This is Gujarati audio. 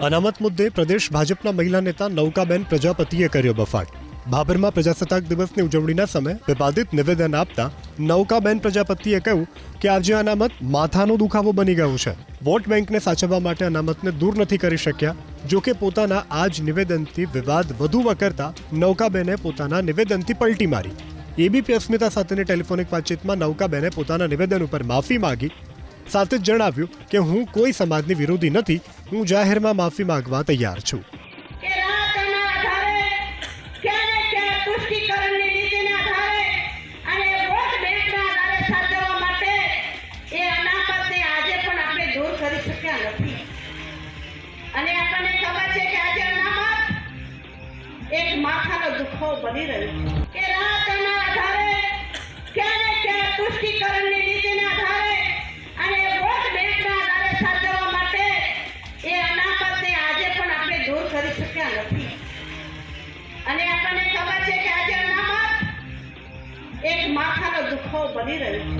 અનામત મુદ્દે પ્રદેશ ભાજપના મહિલા નેતા નૌકાબેન પ્રજાપતિએ કર્યો બફાટ। ભાભરમાં પ્રજાસત્તાક દિવસની ઉજવણીના સમયે વિવાદિત નિવેદન આપતા નૌકાબેન પ્રજાપતિએ કહ્યું કે આજે અનામત માથાનો દુખાવો બની ગયું છે। વોટ બેંકને સાચવવા માટે અનામતને દૂર નથી કરી શક્યા। જો કે પોતાના આ જ નિવેદનથી વિવાદ વધુ વકરતા નૌકાબેને પોતાના નિવેદનથી પલટી મારી। એબીપી અસ્મિતા સાથેની ટેલિફોનિક વાતચીતમાં નૌકાબેને પોતાના નિવેદન ઉપર માફી માંગી। સાથે જ જણાવ્યું કે હું કોઈ સમાજની વિરોધી નથી, હું જાહેરમાં માફી માંગવા તૈયાર છું। એક માથાનો દુખાવો બની રહ્યો છે કે રાતના આધારે ક્યારે ક્યારે પુષ્ટિકરણની નીતિના આધારે અને વોટ બેંકના આધારે સાચવવા માટે એ અનામતને આજે પણ આપણે દૂર કરી શક્યા નથી। અને આપણને ખબર છે કે આજે અનામત એક માથાનો દુખાવો બની રહ્યો છે।